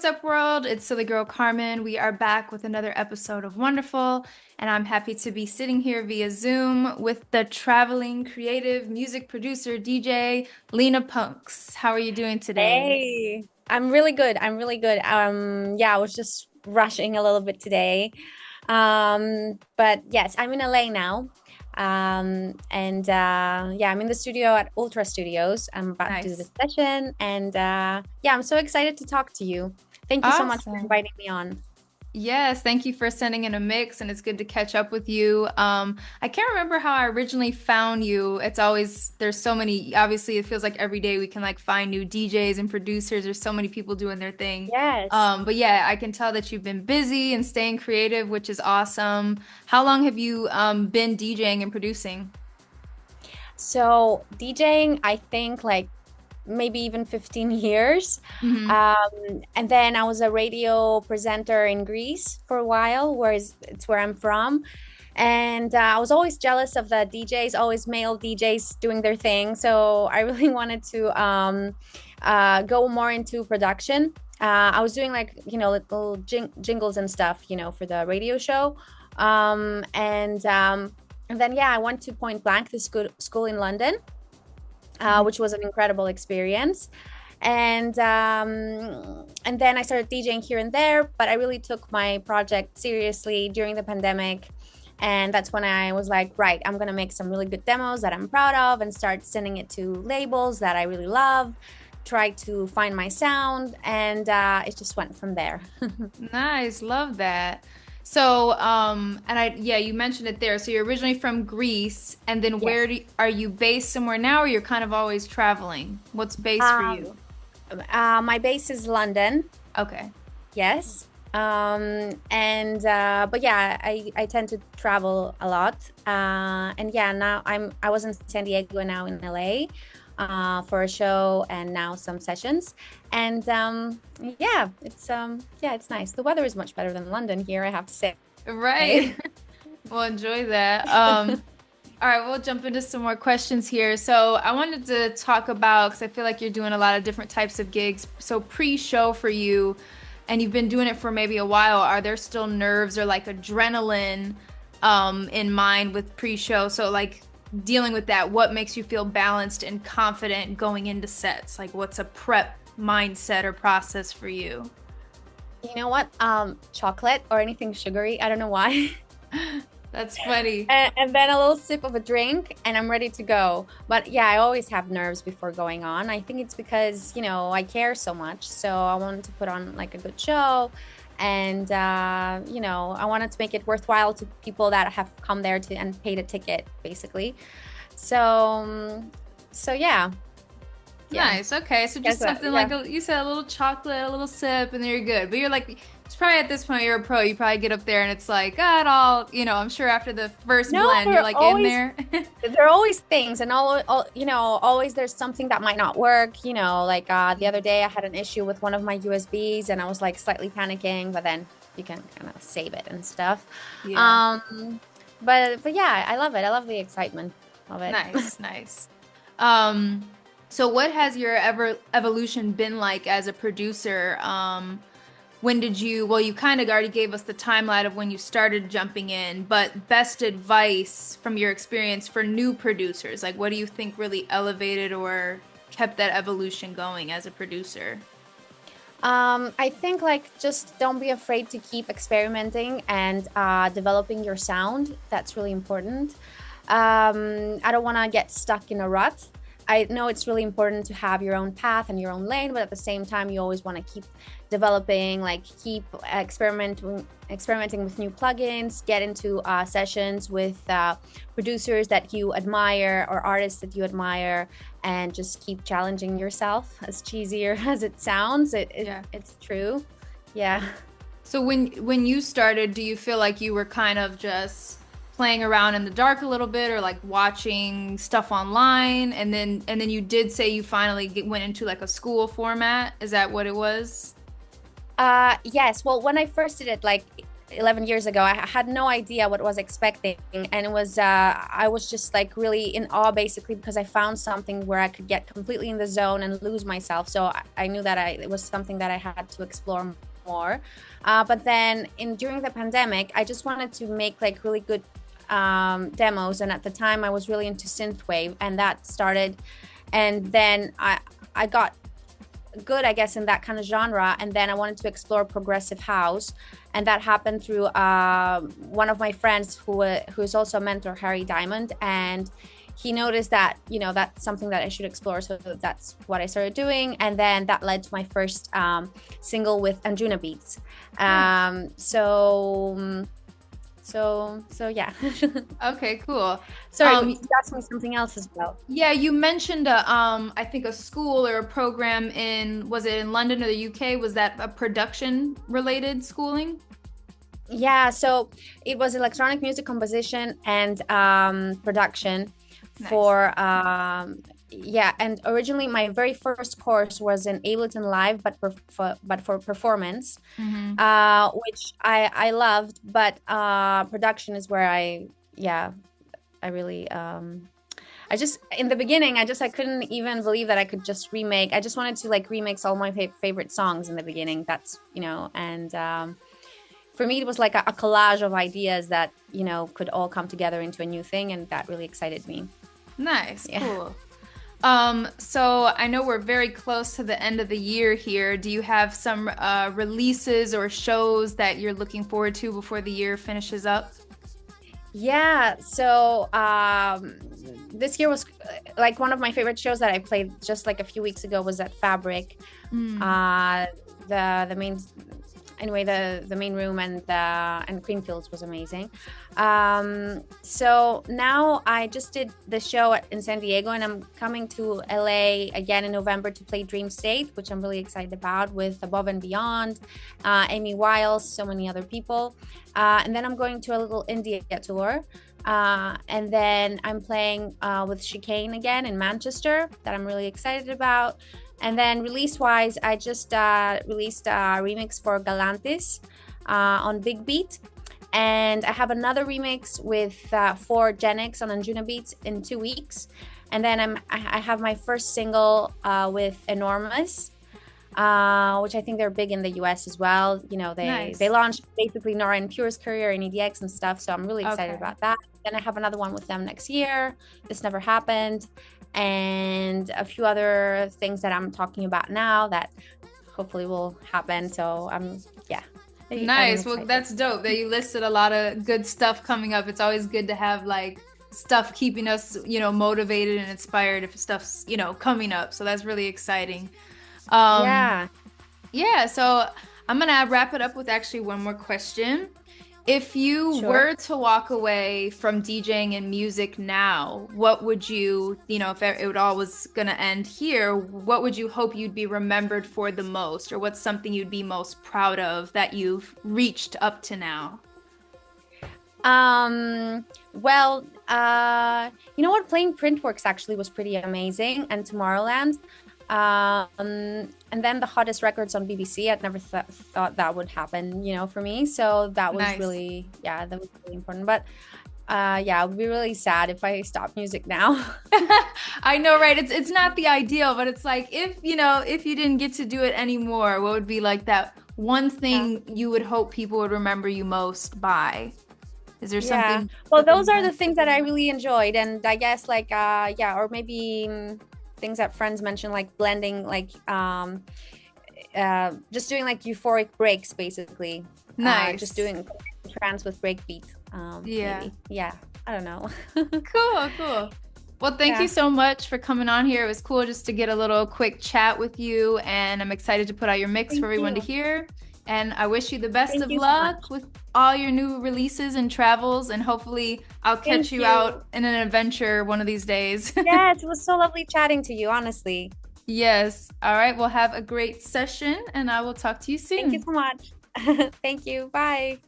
up, world? It's Silly Girl Carmen. We are back with another episode of Wonderful, and I'm happy to be sitting here via Zoom with the traveling creative music producer DJ Leena Punks. How are you doing today? Hey, I'm really good. I'm really good. Yeah, I was just rushing a little bit today. But yes, I'm in LA now. And yeah, I'm in the studio at Ultra Studios. I'm about to do the Nice. session, and yeah, I'm so excited to talk to you. Thank you so much for Awesome. inviting me on. Yes, thank you for sending in a mix, and it's good to catch up with you. I can't remember how I originally found you. It's always there's so many. Obviously, it feels like every day we can like find new DJs and producers. There's so many people doing their thing. Yes. But yeah, I can tell that you've been busy and staying creative, which is awesome. How long have you been DJing and producing? So DJing, I think like maybe even 15 years. Hmm. And then I was a radio presenter in Greece for a while, where it's where I'm from. And I was always jealous of the DJs, always male DJs doing their thing. So I really wanted to go more into production. I was doing like, little jingles and stuff, for the radio show. And then, yeah, I went to Point Blank, the school in London, which was an incredible experience. And then I started DJing here and there, but I really took my project seriously during the pandemic. And that's when I was like, right, I'm gonna make some really good demos that I'm proud of and start sending it to labels that I really love, try to find my sound, and it just went from there. Nice, love that. So, and yeah, you mentioned it there. So you're originally from Greece, and then Yes. are you based somewhere now, or you're kind of always traveling? What's base for Um, you? my base is London. Okay. Yes. And but yeah, I tend to travel a lot. And yeah, now I was in San Diego and now in LA for a show and now some sessions. And yeah, it's nice. The weather is much better than London here, I have to say. Right. We'll enjoy that. All right, we'll jump into some more questions here. So I wanted to talk about, because I feel like you're doing a lot of different types of gigs. So pre-show for you, and you've been doing it for maybe a while, are there still nerves or like adrenaline in mind with pre-show? So like dealing with that, what makes you feel balanced and confident going into sets? Like what's a prep mindset or process for you? You know what? Chocolate or anything sugary. I don't know why. That's funny. And then a little sip of a drink and I'm ready to go. But yeah, I always have nerves before going on. I think it's because, I care so much. So I wanted to put on like a good show. And, I wanted to make it worthwhile to people that have come there to and paid a ticket, basically. So, so yeah, yeah. Nice. Okay. So just Guess what? something Yeah. like you said, a little chocolate, a little sip, and then you're good. But you're like, it's probably at this point you're a pro. You probably get up there and it's like, God, all, I'm sure after the first No, blend, you're like in there. there are always things, and always there's something that might not work. Like the other day I had an issue with one of my USBs, and I was like slightly panicking, but then you can kind of save it and stuff. Yeah. But yeah, I love it. I love the excitement of it. Nice. Nice. Um, so what has your evolution been like as a producer? When did well, you kind of already gave us the timeline of when you started jumping in, but best advice from your experience for new producers, like what do you think really elevated or kept that evolution going as a producer? I think like just don't be afraid to keep experimenting and developing your sound. That's really important. I don't want to get stuck in a rut. I know it's really important to have your own path and your own lane, but at the same time, you always want to keep developing, like keep experimenting with new plugins, get into sessions with producers that you admire or artists that you admire, and just keep challenging yourself. As cheesier as it sounds, Yeah. it's true. Yeah. So when you started, do you feel like you were kind of just playing around in the dark a little bit or like watching stuff online and then you did say you finally went into like a school format? Is that what it was? Yes. Well, when I first did it, like 11 years ago. I had no idea what I was expecting, and it was I was just like really in awe, basically, because I found something where I could get completely in the zone and lose myself. So I knew that it was something that I had to explore more. But then during the pandemic, I just wanted to make like really good demos, and at the time I was really into synthwave, and that started, and then I got good, I guess, in that kind of genre. And then I wanted to explore progressive house, and that happened through one of my friends who is also a mentor, Harry Diamond, and he noticed that, you know, that's something that I should explore. So that's what I started doing, and then that led to my first single with Anjuna Beats. So yeah. Okay, cool. Sorry, you asked me something else as well. Yeah, you mentioned I think a school or a program in, was it in London or the UK? Was that a production related schooling? Yeah, so it was electronic music composition and production Nice. for yeah, and originally my very first course was in Ableton Live, but for performance, Hmm. which I loved, but production is where yeah, I really I just in the beginning I couldn't even believe that I could just remake. I just wanted to like remix all my favorite songs in the beginning. That's, you know, and for me it was like a collage of ideas that, you know, could all come together into a new thing, and that really excited me. Nice, Yeah. cool. So I know we're very close to the end of the year here. Do you have some releases or shows that you're looking forward to before the year finishes up? Yeah, so this year was like one of my favorite shows that I played just like a few weeks ago was at Fabric. Mm, The main, anyway, the main room and Creamfields was amazing. So now I just did the show in San Diego, and I'm coming to LA again in November to play Dream State, which I'm really excited about, with Above and Beyond, Amy Wiles, so many other people. And then I'm going to a little India tour. And then I'm playing with Chicane again in Manchester, that I'm really excited about. And then release-wise, I just released a remix for Galantis on Big Beat. And I have another remix with for Gen X on Anjuna Beats in 2 weeks. And then I have my first single with Enormous, which I think they're big in the US as well. You know, nice. they launched basically Nora and Pure's career in EDX and stuff. So I'm really excited Okay. about that. Then I have another one with them next year. This never happened. And a few other things that I'm talking about now that hopefully will happen. So yeah. I'm Nice. Well, excited. that's dope that you listed a lot of good stuff coming up. It's always good to have like stuff keeping us, you know, motivated and inspired if stuff's, you know, coming up. So that's really exciting. Um, Yeah, yeah, so I'm gonna wrap it up with actually one more question. If you sure. were to walk away from DJing and music now, what would you know, if it all was gonna end here, what would you hope you'd be remembered for the most, or what's something you'd be most proud of that you've reached up to now? Well, you know what? Playing Printworks actually was pretty amazing, and Tomorrowland. And then the hottest records on BBC. I'd never thought that would happen, you know, for me. So that was Nice. really, yeah, that was really important. But yeah, it would be really sad if I stopped music now. I know, right? It's not the ideal, but it's like if, you know, if you didn't get to do it anymore, what would be like that one Yeah. thing you would hope people would remember you most by? Is there Yeah. something Well, that comes those to are the mind? things that I really enjoyed. And I guess like yeah, or maybe things that friends mentioned, like blending, like just doing like euphoric breaks basically. Just Nice. doing trance with breakbeat. Yeah. Maybe. Yeah. I don't know. Cool, cool. Well, thank you Yeah. so much for coming on here. It was cool just to get a little quick chat with you, and I'm excited to put out your mix for Thank everyone to you. hear. And I wish you the best Thank of you so luck much. with all your new releases and travels, and hopefully I'll Thank catch you you. out in an adventure one of these days. Yes, it was so lovely chatting to you, honestly. Yes. All right. Well, have a great session, and I will talk to you Thank you soon. so much. Thank you. Bye.